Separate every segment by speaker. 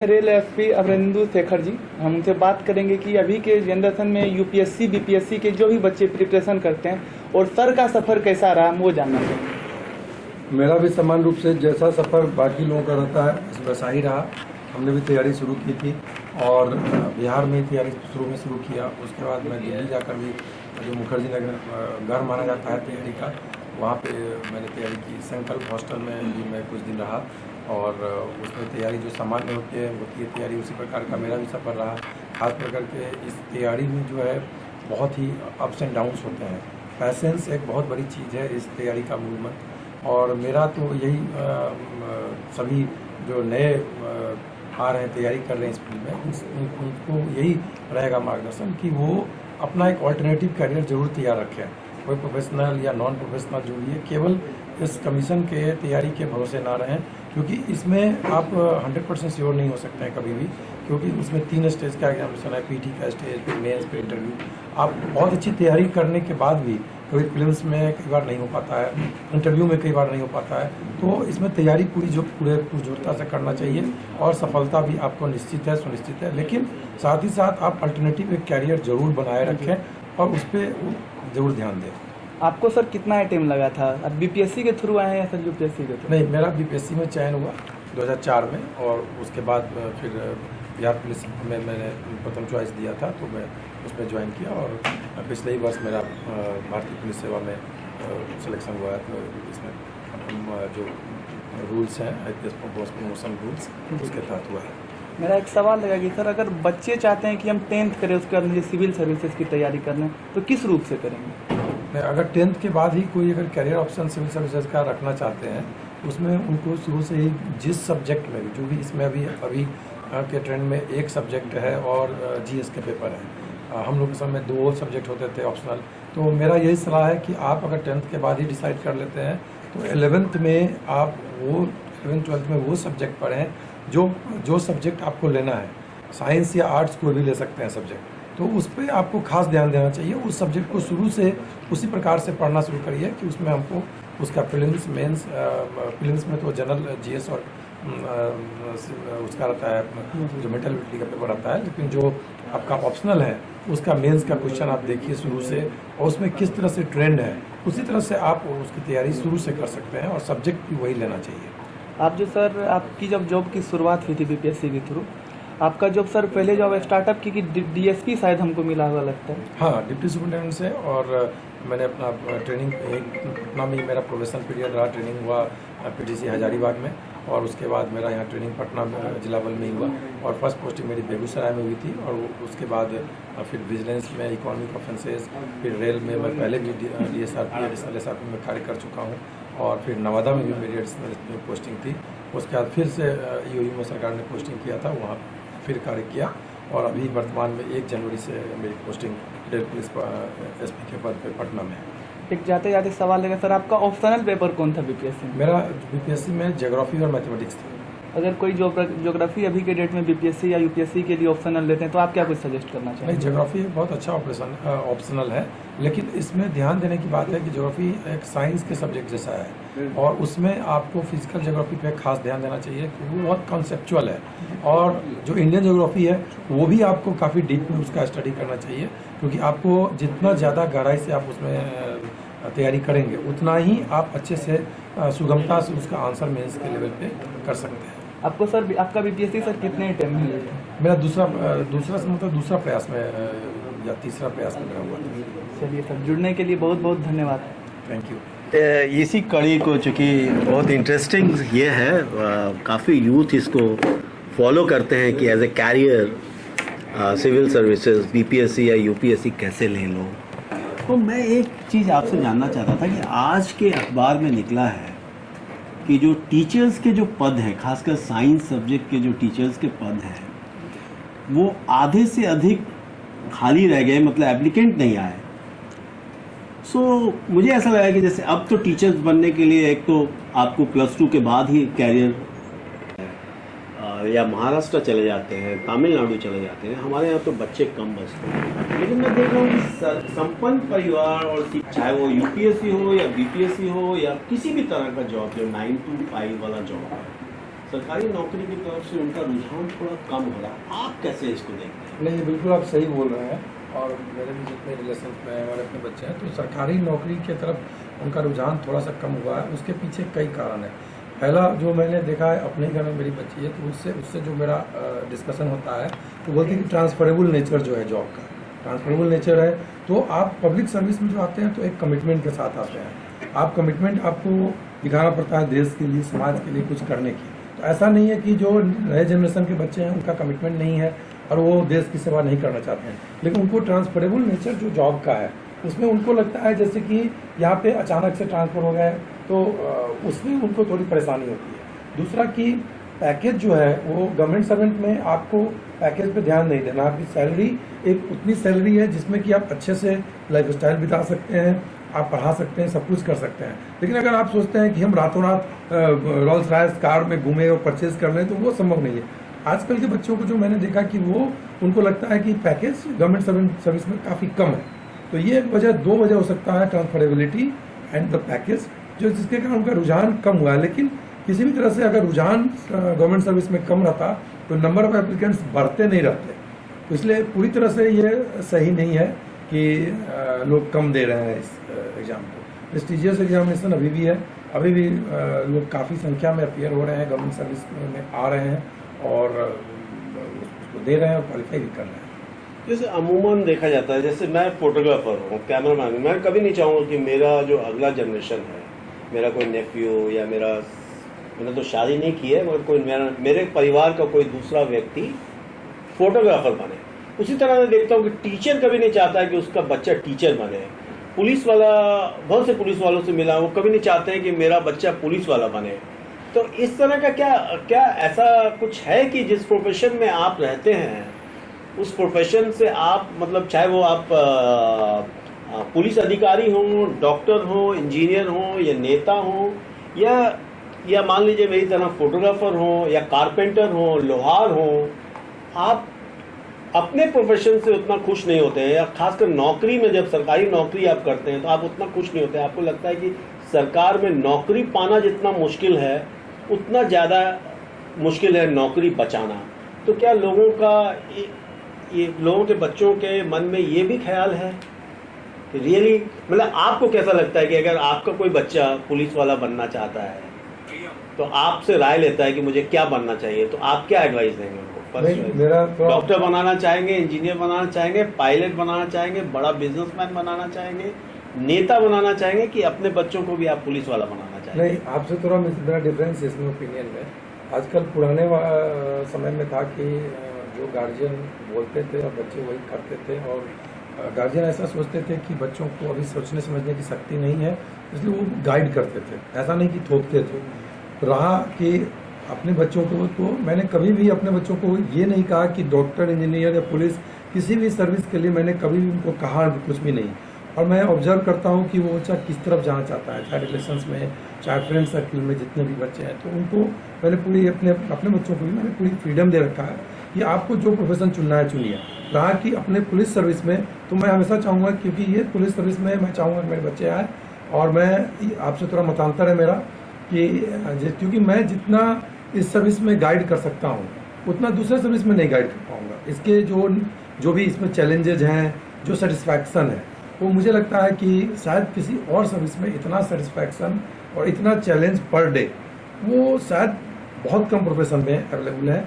Speaker 1: Rail SP Amarendu Shekhar ji, हम उनसे बात करेंगे कि अभी के जनरेशन में यूपीएससी बीपीएससी के जो भी बच्चे प्रिपरेशन करते हैं और सर का सफ़र कैसा रहा, हम वो जानना चाहेंगे।
Speaker 2: मेरा भी समान रूप से जैसा सफ़र बाकी लोगों का रहता है वैसा ही रहा। हमने भी तैयारी शुरू की थी और बिहार में तैयारी शुरू किया। उसके बाद मैं दिल्ली जाकर भी, जो मुखर्जी नगर घर माना जाता है तैयारी का, वहाँ पे मैंने तैयारी की। संकल्प हॉस्टल में भी मैं कुछ दिन रहा और उसमें तैयारी जो सामान्य होती है तैयारी, उसी प्रकार का मेरा भी सफ़र रहा। खास कर के इस तैयारी में जो है बहुत ही अप्स एंड डाउन्स होते हैं। पैसेंस एक बहुत बड़ी चीज़ है इस तैयारी का मूवमेंट। और मेरा तो यही सभी जो नए आ रहे हैं, तैयारी कर रहे हैं इस फील्ड में, उनको यही रहेगा मार्गदर्शन कि वो अपना एक ऑल्टरनेटिव करियर जरूर तैयार रखें। कोई प्रोफेशनल या नॉन प्रोफेशनल जो भी है, केवल इस कमीशन के तैयारी के भरोसे ना रहें, क्योंकि इसमें आप 100% श्योर नहीं हो सकते हैं कभी भी, क्योंकि उसमें 3 स्टेज का एग्जामिनेशन है। पीटी का स्टेज, फिर मेंस, फिर इंटरव्यू। आप बहुत अच्छी तैयारी करने के बाद भी कभी प्रीलिम्स में कई बार नहीं हो पाता है, इंटरव्यू में कई बार नहीं हो पाता है। तो इसमें तैयारी पूरे पुरजोरता से करना चाहिए और सफलता भी आपको निश्चित है, सुनिश्चित है। लेकिन साथ ही साथ आप अल्टरनेटिव एक कैरियर जरूर बनाए रखें और उस पर जरूर ध्यान दें।
Speaker 1: आपको सर कितना टाइम लगा था? अब बीपीएससी के थ्रू आए हैं या सर यूपीएससी के थ्रू?
Speaker 2: नहीं, मेरा बीपीएससी में चयन हुआ 2004 में और उसके बाद फिर बिहार पुलिस में मैंने प्रथम चॉइस दिया था, तो मैं उसमें ज्वाइन किया और पिछले ही वर्ष मेरा भारतीय पुलिस सेवा में सिलेक्शन हुआ है। तो इसमें जो रूल्स हैं, पोस्ट प्रमोशन रूल्स, उसके तहत हुआ है।
Speaker 1: मेरा एक सवाल लगा कि सर, अगर बच्चे चाहते हैं कि हम 10th करें, उसके बाद मुझे सिविल सर्विसेज की तैयारी करना है, तो किस रूप से करेंगे?
Speaker 2: अगर 10th के बाद ही कोई अगर करियर ऑप्शन सिविल सर्विसेज का रखना चाहते हैं, उसमें उनको शुरू से ही जिस सब्जेक्ट में भी, जो भी इसमें अभी के ट्रेंड में एक सब्जेक्ट है और जीएस के पेपर है। हम लोग के समय 2 सब्जेक्ट होते थे ऑप्शनल। तो मेरा यही सलाह है कि आप अगर 10th के बाद ही डिसाइड कर लेते हैं, तो 11th में आप वो 11th-12th में वो सब्जेक्ट पढ़ें जो सब्जेक्ट आपको लेना है। साइंस या आर्ट्स कोई भी ले सकते हैं सब्जेक्ट, तो उस पर आपको खास ध्यान देना चाहिए। उस सब्जेक्ट को शुरू से उसी प्रकार से पढ़ना शुरू करिए कि उसमें हमको उसका प्रीलिम्स, मेंस, प्रीलिम्स में तो जनरल जीएस और उसका रहता है जो मेंटलिटी का पेपर आता है, लेकिन जो आपका ऑप्शनल है उसका मेंस का क्वेश्चन आप देखिए शुरू से, और उसमें किस तरह से ट्रेंड है उसी तरह से आप उसकी तैयारी शुरू से कर सकते हैं और सब्जेक्ट भी वही लेना चाहिए।
Speaker 1: आप जो सर, आपकी जब जॉब की शुरुआत हुई थी बीपीएससी के थ्रू, आपका जॉब सर पहले जॉब स्टार्टअप की डीएसपी शायद हमको मिला हुआ लगता है।
Speaker 2: हाँ, डिप्टी सुपरिटेंडेंट से। और मैंने अपना ट्रेनिंग पटना में मेरा प्रोबेशन पीरियड रहा। ट्रेनिंग हुआ पीटीसी हजारीबाग में और उसके बाद मेरा यहाँ ट्रेनिंग पटना जिला बल में ही हुआ और फर्स्ट पोस्टिंग मेरी बेगूसराय में हुई थी। और उसके बाद फिर विजिलेंस में, इकोनॉमिक ऑफेंसेस, फिर रेल में मैं पहले भी डीएसआरपी, एडिशनल एसआरपी में कार्य कर चुका हूँ। और फिर नवादा में भी मेरी एडिशनल पोस्टिंग थी। उसके बाद फिर से ईओयू में सरकार ने पोस्टिंग किया था, वहाँ फिर कार्य किया। और अभी वर्तमान में 1 जनवरी से मेरी पोस्टिंग रेल पुलिस एसपी के पद पे पटना में है।
Speaker 1: एक जाते जाते सवाल है सर, आपका ऑप्शनल पेपर कौन था बीपीएससी में?
Speaker 2: मेरा बीपीएससी में ज्योग्राफी और मैथमेटिक्स था।
Speaker 1: अगर कोई ज्योग्राफी अभी के डेट में बीपीएससी या यूपीएससी के लिए ऑप्शनल लेते हैं, तो आप क्या कुछ सजेस्ट करना चाहेंगे?
Speaker 2: नहीं, ज्योग्राफी एक बहुत अच्छा ऑप्शनल है, लेकिन इसमें ध्यान देने की बात है कि ज्योग्राफी एक साइंस के सब्जेक्ट जैसा है और उसमें आपको फिजिकल ज्योग्राफी पे खास ध्यान देना चाहिए क्योंकि वो बहुत कॉन्सेप्चुअल है। और जो इंडियन ज्योग्राफी है वो भी आपको काफ़ी डीप में उसका स्टडी करना चाहिए, क्योंकि आपको जितना ज़्यादा गहराई से आप उसमें तैयारी करेंगे उतना ही आप अच्छे से सुगमता से उसका आंसर मेंस के लेवल पे कर सकते हैं।
Speaker 1: आपको सर, आपका बीपीएससी सर कितने टाइम में हुआ?
Speaker 2: मेरा दूसरा प्रयास में या तीसरा प्रयास में मेरा हुआ था।
Speaker 1: चलिए सर, जुड़ने के लिए बहुत बहुत धन्यवाद।
Speaker 2: Thank you.
Speaker 3: इसी कड़ी को, चूँकि बहुत इंटरेस्टिंग ये है, काफ़ी यूथ इसको फॉलो करते हैं कि as a career civil services, BPSC या यूपीएससी कैसे ले लो। तो मैं एक चीज़ आपसे जानना चाहता था कि आज के अखबार में निकला है कि जो टीचर्स के जो पद हैं, खासकर साइंस सब्जेक्ट के जो टीचर्स के पद हैं, वो आधे से अधिक खाली रह गए, मतलब एप्लीकेंट नहीं आए। मुझे ऐसा लगा कि जैसे अब तो टीचर्स बनने के लिए एक तो आपको +2 के बाद ही कैरियर, या महाराष्ट्र चले जाते हैं, तमिलनाडु चले जाते हैं, हमारे यहाँ तो बच्चे कम बचते हैं। लेकिन मैं देख रहा हूँ कि संपन्न परिवार, और चाहे वो यूपीएससी हो या बीपीएससी हो या किसी भी तरह का जॉब, जो 9 to 5 वाला जॉब है, सरकारी नौकरी की तरफ से उनका रुझान थोड़ा कम हो रहा, आप कैसे इसको देखते हैं?
Speaker 2: नहीं, बिल्कुल आप सही बोल रहे हैं। और मेरे भी जितने रिलेशन में हमारे अपने बच्चे हैं, तो सरकारी नौकरी की तरफ उनका रुझान थोड़ा सा कम हुआ है। उसके पीछे कई कारण हैं। पहला जो मैंने देखा है, अपने घर में मेरी बच्ची है, तो उससे जो मेरा डिस्कशन होता है, तो बोलती है कि ट्रांसफरेबल नेचर जो है जॉब का, ट्रांसफरेबल नेचर है। तो आप पब्लिक सर्विस में जो आते हैं तो एक कमिटमेंट के साथ आते हैं। आप कमिटमेंट आपको दिखाना पड़ता है देश के लिए, समाज के लिए कुछ करने की। तो ऐसा नहीं है कि जो नए जनरेशन के बच्चे हैं उनका कमिटमेंट नहीं है और वो देश की सेवा नहीं करना चाहते हैं, लेकिन उनको ट्रांसफरेबल नेचर जो जॉब का है उसमें उनको लगता है जैसे कि यहाँ पे अचानक से ट्रांसफर हो गए, तो उसमें उनको थोड़ी परेशानी होती है। दूसरा कि पैकेज जो है वो गवर्नमेंट सर्वेंट में आपको पैकेज पे ध्यान नहीं देना। आपकी सैलरी एक उतनी सैलरी है जिसमें कि आप अच्छे से लाइफ स्टाइल बिता सकते हैं, आप पढ़ा सकते हैं, सब कुछ कर सकते हैं। लेकिन अगर आप सोचते हैं कि हम रातों रात रोल्स रॉयस कार में घूमे और परचेज कर लें, तो वो संभव नहीं है। आजकल के बच्चों को जो मैंने देखा कि वो उनको लगता है कि पैकेज गवर्नमेंट सर्विस में काफ़ी कम है। तो ये दो वजह हो सकता है, ट्रांसफरेबिलिटी एंड द पैकेज, जो जिसके कारण उनका रुझान कम हुआ है। लेकिन किसी भी तरह से अगर रुझान गवर्नमेंट सर्विस में कम रहता तो नंबर ऑफ एप्लीकेंट्स बढ़ते नहीं रहते। तो इसलिए पूरी तरह से ये सही नहीं है कि लोग कम दे रहे हैं इस एग्ज़ाम को। प्रेस्टिजियस एग्जामिनेशन अभी भी है, अभी भी लोग काफ़ी संख्या में अपीयर हो रहे हैं, गवर्नमेंट सर्विस में आ रहे हैं और उसको दे रहे हैं और क्वालिफाई भी कर रहे हैं।
Speaker 3: जैसे अमूमन देखा जाता है, जैसे मैं फोटोग्राफर हूँ, कैमरामैन हूँ, मैं कभी नहीं चाहूँगा कि मेरा जो अगला जनरेशन है, मेरा कोई नेफ्यू या मैंने तो शादी नहीं की है, मगर कोई मेरे परिवार का कोई दूसरा व्यक्ति फोटोग्राफर बने। उसी तरह मैं देखता हूँ कि टीचर कभी नहीं चाहता है कि उसका बच्चा टीचर बने। पुलिस वाला, बहुत से पुलिस वालों से मिला, वो कभी नहीं चाहते हैं कि मेरा बच्चा पुलिस वाला बने। तो इस तरह का क्या ऐसा कुछ है कि जिस प्रोफेशन में आप रहते हैं उस प्रोफेशन से आप, मतलब चाहे वो आप पुलिस अधिकारी हों, डॉक्टर हों, इंजीनियर हों या नेता हों, या मान लीजिए मेरी तरह फोटोग्राफर हों या कारपेंटर हों, लोहार हों, आप अपने प्रोफेशन से उतना खुश नहीं होते हैं, या खासकर नौकरी में जब सरकारी नौकरी आप करते हैं तो आप उतना खुश नहीं होते हैं। आपको लगता है कि सरकार में नौकरी पाना जितना मुश्किल है उतना ज़्यादा मुश्किल है नौकरी बचाना। तो क्या लोगों का ये लोगों के बच्चों के मन में ये भी ख्याल है कि रियली, मतलब आपको कैसा लगता है कि अगर आपका कोई बच्चा पुलिस वाला बनना चाहता है तो आपसे राय लेता है कि मुझे क्या बनना चाहिए, तो आप क्या एडवाइस देंगे उनको?
Speaker 2: मेरा
Speaker 3: डॉक्टर बनाना चाहेंगे, इंजीनियर बनाना चाहेंगे, पायलट बनाना चाहेंगे, बड़ा बिजनेसमैन बनाना चाहेंगे, नेता बनाना चाहेंगे, कि अपने बच्चों को भी आप पुलिस वाला बनाना चाहेंगे?
Speaker 2: नहीं, आपसे थोड़ा मेरा डिफरेंस इसमें ओपिनियन में। आजकल पुराने समय में था कि जो गार्जियन बोलते थे और बच्चे वही करते थे, और गार्जियन ऐसा सोचते थे कि बच्चों को अभी सोचने समझने की शक्ति नहीं है, इसलिए वो गाइड करते थे, ऐसा नहीं कि थोपते थे। रहा कि अपने बच्चों को, तो मैंने कभी भी अपने बच्चों को ये नहीं कहा कि डॉक्टर, इंजीनियर या पुलिस, किसी भी सर्विस के लिए मैंने कभी भी उनको कहा कुछ भी नहीं। और मैं ऑब्जर्व करता हूँ कि वो बच्चा किस तरफ जाना चाहता है, चाहे रिलेशंस में, चाहे फ्रेंड सर्किल में, जितने भी बच्चे हैं, तो उनको मैंने पूरी अपने बच्चों को भी मैंने पूरी फ्रीडम दे रखा है कि आपको जो प्रोफेशन चुनना है चुनिए। रहा कि अपने पुलिस सर्विस में, तो मैं हमेशा चाहूँगा, क्योंकि ये पुलिस सर्विस में मैं चाहूँगा कि मेरे बच्चे आए, और मैं आपसे थोड़ा मतांतर है मेरा कि क्योंकि मैं जितना इस सर्विस में गाइड कर सकता हूँ उतना दूसरे सर्विस में नहीं गाइड कर पाऊँगा। इसके जो भी इसमें चैलेंजेज हैं, जो सेटिस्फैक्शन है, वो मुझे लगता है कि शायद किसी और सर्विस में इतना सेटिस्फैक्शन और इतना चैलेंज पर डे वो शायद बहुत कम प्रोफेशन में अवेलेबल है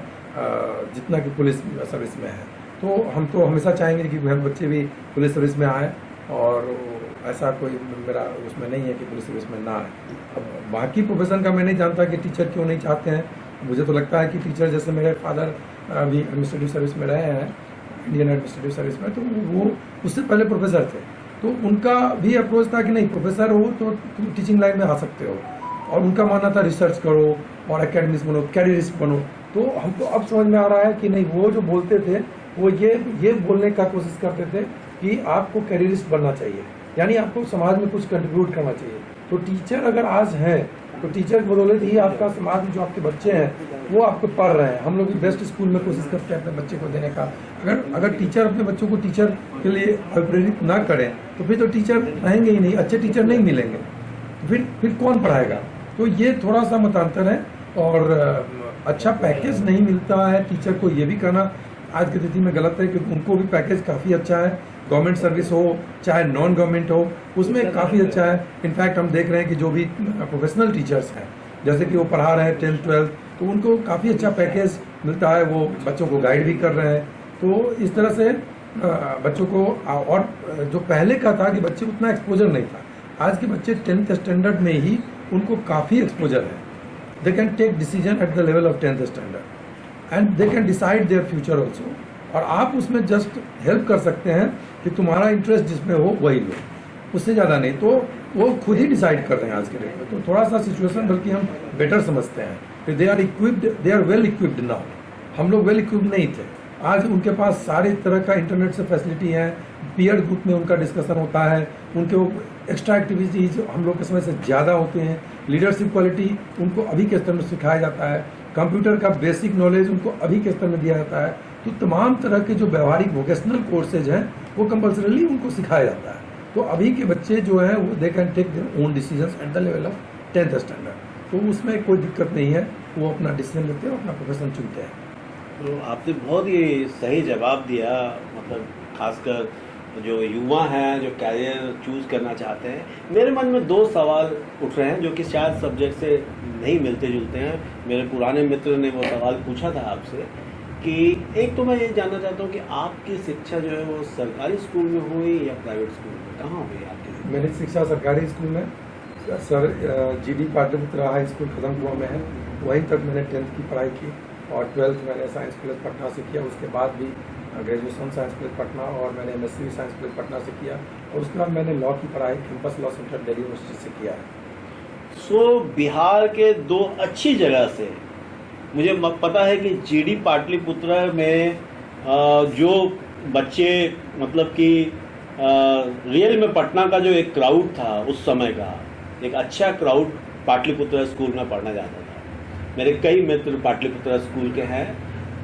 Speaker 2: जितना कि पुलिस सर्विस में है। तो हम तो हमेशा चाहेंगे कि मेरे बच्चे भी पुलिस सर्विस में आए, और ऐसा कोई मेरा उसमें नहीं है कि पुलिस सर्विस में ना आए। अब बाकी प्रोफेशन का मैं नहीं जानता कि टीचर क्यों नहीं चाहते हैं। मुझे तो लगता है कि टीचर, जैसे मेरे फादर भी एडमिनिस्ट्रेटिव सर्विस में रहे हैं, इंडियन एडमिनिस्ट्रेटिव सर्विस में, तो वो उससे पहले प्रोफेसर थे, तो उनका भी अप्रोच था कि नहीं, प्रोफेसर हो तो तुम टीचिंग लाइन में आ सकते हो, और उनका मानना था रिसर्च करो और एकेडमिक्स बनो, कैरियरिस्ट बनो। तो हमको अब समझ में आ रहा है कि नहीं, वो जो बोलते थे वो ये बोलने का कोशिश करते थे कि आपको कैरियरिस्ट बनना चाहिए, यानी आपको समाज में कुछ कंट्रीब्यूट करना चाहिए। तो टीचर अगर आज है तो टीचर बदौलत ही आपका समाज में जो आपके बच्चे हैं वो आपको पढ़ रहे हैं। हम लोग बेस्ट स्कूल में कोशिश करते हैं अपने बच्चे को देने का। अगर टीचर अपने बच्चों को टीचर के लिए प्रेरित ना करें तो फिर तो टीचर रहेंगे ही नहीं, अच्छे टीचर नहीं मिलेंगे, फिर कौन पढ़ाएगा। तो ये थोड़ा सा मतांतर है, और अच्छा पैकेज नहीं मिलता है टीचर को, ये भी कहना आज की स्थिति में गलत है, क्योंकि उनको भी पैकेज काफ़ी अच्छा है। गवर्नमेंट सर्विस हो चाहे नॉन गवर्नमेंट हो, उसमें काफ़ी अच्छा है। इनफैक्ट हम देख रहे हैं कि जो भी प्रोफेशनल टीचर्स हैं, जैसे कि वो पढ़ा रहे हैं 10th 12th, तो उनको काफ़ी अच्छा पैकेज मिलता है, वो बच्चों को गाइड भी कर रहे हैं। तो इस तरह से बच्चों को, और जो पहले का था कि बच्चे उतना एक्सपोजर नहीं था, आज के बच्चे 10th स्टैंडर्ड में ही उनको काफ़ी एक्सपोजर है। They can take decision at the level of 10th standard and they can decide their future also, और आप उसमें जस्ट हेल्प कर सकते हैं कि तुम्हारा इंटरेस्ट जिसमें हो वही लो, उससे ज़्यादा नहीं। तो वो खुद ही डिसाइड कर रहे हैं आज के डेट में। तो थोड़ा सा सिचुएशन बल्कि हम बेटर समझते हैं कि they are equipped, they are well equipped now. हम लोग वेल इक्विप्ड नहीं थे, आज उनके पास सारे तरह का इंटरनेट से फैसिलिटी है, पीयर ग्रुप में उनका डिस्कशन होता है, उनके एक्स्ट्रा एक्टिविटीज हम लोग के समय से ज़्यादा होते हैं, लीडरशिप क्वालिटी उनको अभी के स्तर में सिखाया जाता है, कंप्यूटर का बेसिक नॉलेज उनको अभी के स्तर में दिया जाता है। तो तमाम तरह के जो व्यवहारिक वोकेशनल कोर्सेज हैं वो कंपल्सरीली उनको सिखाया जाता है। तो अभी के बच्चे जो हैं वो they can take their own decisions at the level of 10th standard, तो उसमें कोई दिक्कत नहीं है, वो अपना डिसीजन लेते हैं, अपना प्रोफेशन चुनते हैं।
Speaker 3: तो आपने बहुत ही सही जवाब दिया, मतलब खासकर जो युवा हैं जो कैरियर चूज़ करना चाहते हैं। मेरे मन में 2 सवाल उठ रहे हैं जो कि शायद सब्जेक्ट से नहीं मिलते जुलते हैं। मेरे पुराने मित्र ने वो सवाल पूछा था आपसे कि एक तो मैं ये जानना चाहता हूँ कि आपकी शिक्षा जो है वो सरकारी स्कूल में हुई या प्राइवेट स्कूल में, कहाँ हुई आपकी?
Speaker 2: मेरी शिक्षा सरकारी स्कूल में, sir GD Pataliputra high school Khadamkuan में है, वहीं तक मैंने 10th की पढ़ाई की, और 12th मैंने साइंस कॉलेज पटना से किया। उसके बाद भी ग्रेजुएशन साइंस कॉलेज पटना, और मैंने MSc भी साइंस कॉलेज पटना से किया, और उसके बाद मैंने लॉ की पढ़ाई campus law centre Delhi university से किया है।
Speaker 3: सो बिहार के 2 अच्छी जगह से मुझे पता है कि GD पाटलिपुत्रा में जो बच्चे, मतलब कि रियल में पटना का जो एक क्राउड था उस समय का, एक अच्छा क्राउड पाटलिपुत्रा स्कूल में पढ़ना जाता था। मेरे कई मित्र पाटलिपुत्रा स्कूल के हैं,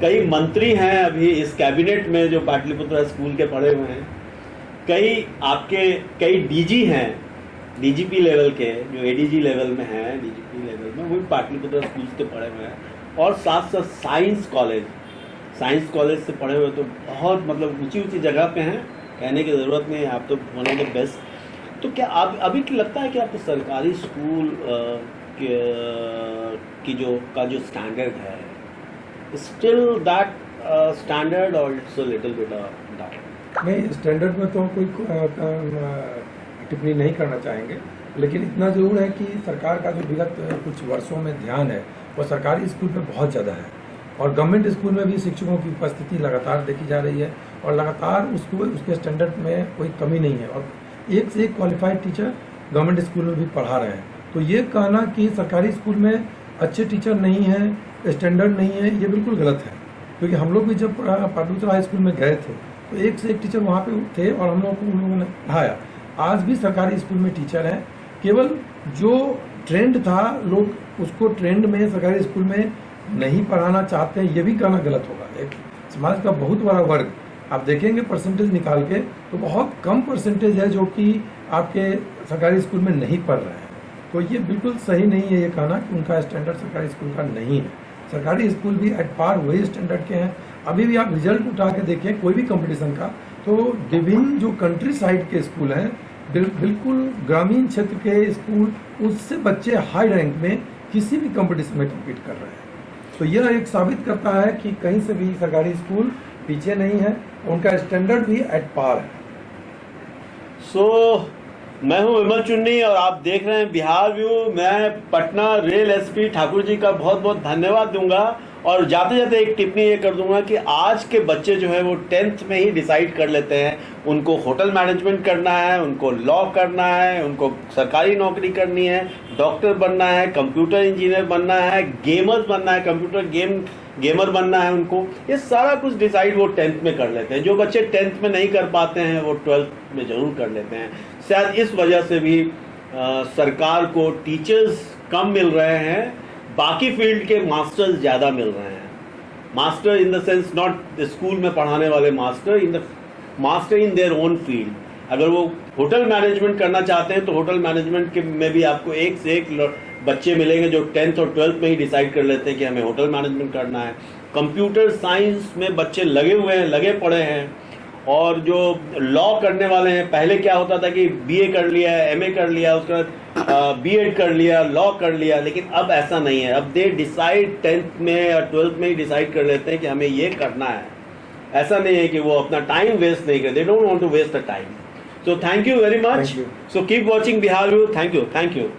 Speaker 3: कई मंत्री हैं अभी इस कैबिनेट में जो पाटलिपुत्रा स्कूल के पढ़े हुए हैं, कई DG हैं, DGP लेवल के, जो ADG लेवल में हैं, DGP लेवल में, वो भी पाटलिपुत्रा स्कूल से पढ़े हुए हैं। और साथ साथ साइंस कॉलेज से पढ़े हुए तो बहुत, मतलब ऊंची जगह पे हैं, कहने की ज़रूरत नहीं है, आप तो वन ऑफ द बेस्ट। तो क्या आप अभी लगता है कि आपको सरकारी स्कूल की जो स्टैंडर्ड है, स्टिल दैट स्टैंडर्ड, और it's a little bit that?
Speaker 2: नहीं, स्टैंडर्ड में तो कोई टिप्पणी नहीं करना चाहेंगे, लेकिन इतना ज़रूर है कि सरकार का जो विगत कुछ वर्षों में ध्यान है वो सरकारी स्कूल पे बहुत ज़्यादा है, और गवर्नमेंट स्कूल में भी शिक्षकों की उपस्थिति लगातार देखी जा रही है, और लगातार उसके स्टैंडर्ड में कोई कमी नहीं है, और एक से एक क्वालिफाइड टीचर गवर्नमेंट स्कूल में भी पढ़ा रहे हैं। तो ये कहना कि सरकारी स्कूल में अच्छे टीचर नहीं हैं, स्टैंडर्ड नहीं है, ये बिल्कुल गलत है। क्योंकि हम लोग भी जब पाटलिपुत्रा हाई स्कूल में गए थे तो एक से एक टीचर वहाँ पे थे, और हम लोगों को उन लोगों ने पढ़ाया। आज भी सरकारी स्कूल में टीचर हैं, केवल जो ट्रेंड था लोग उसको ट्रेंड में सरकारी स्कूल में नहीं पढ़ाना चाहते हैं, ये भी कहना गलत होगा। एक समाज का बहुत बड़ा वर्ग आप देखेंगे परसेंटेज निकाल के तो बहुत कम परसेंटेज है जो कि आपके सरकारी स्कूल में नहीं पढ़ रहे हैं। तो ये बिल्कुल सही नहीं है ये कहना कि उनका स्टैंडर्ड सरकारी स्कूल का नहीं है। सरकारी स्कूल भी एट पार वही स्टैंडर्ड के हैं। अभी भी आप रिजल्ट उठा के देखें कोई भी कंपटीशन का, तो विभिन्न जो कंट्री साइड के स्कूल हैं, बिल्कुल ग्रामीण क्षेत्र के स्कूल, उससे बच्चे हाई रैंक में किसी भी कंपटीशन में कम्पीट कर रहे हैं। तो यह एक साबित करता है कि कहीं से भी सरकारी स्कूल पीछे नहीं है, उनका स्टैंडर्ड भी एट पार है।
Speaker 3: मैं हूं विमल चुन्नी और आप देख रहे हैं बिहार व्यू। मैं पटना रेल SP ठाकुर जी का बहुत बहुत धन्यवाद दूंगा, और जाते जाते एक टिप्पणी ये कर दूंगा कि आज के बच्चे जो है वो 10th में ही डिसाइड कर लेते हैं उनको होटल मैनेजमेंट करना है, उनको लॉ करना है, उनको सरकारी नौकरी करनी है, डॉक्टर बनना है, कंप्यूटर इंजीनियर बनना है, गेमर बनना है, कंप्यूटर गेमर बनना है उनको। ये सारा कुछ डिसाइड वो 10th में कर लेते हैं। जो बच्चे 10th में नहीं कर पाते हैं वो 12th में ज़रूर कर लेते हैं। शायद इस वजह से भी सरकार को टीचर्स कम मिल रहे हैं, बाकी फील्ड के मास्टर्स ज़्यादा मिल रहे हैं। Master in the sense not school में पढ़ाने वाले master in their own field. अगर वो होटल मैनेजमेंट करना चाहते हैं तो होटल मैनेजमेंट के में भी आपको एक से एक बच्चे मिलेंगे जो 10th और 12th में ही डिसाइड कर लेते हैं कि हमें होटल मैनेजमेंट करना है। कंप्यूटर साइंस में बच्चे लगे हुए हैं, लगे पड़े हैं। और जो लॉ करने वाले हैं, पहले क्या होता था कि बीए कर लिया, एमए कर लिया, उसके बाद बीएड कर लिया, लॉ कर लिया, लेकिन अब ऐसा नहीं है। अब दे डिसाइड 10th में या 12th में ही डिसाइड कर लेते हैं कि हमें ये करना है। ऐसा नहीं है कि वो अपना टाइम वेस्ट नहीं करते, they don't want to waste the time. So thank you very much.
Speaker 2: Thank you.
Speaker 3: So keep watching Bihar view. Thank you.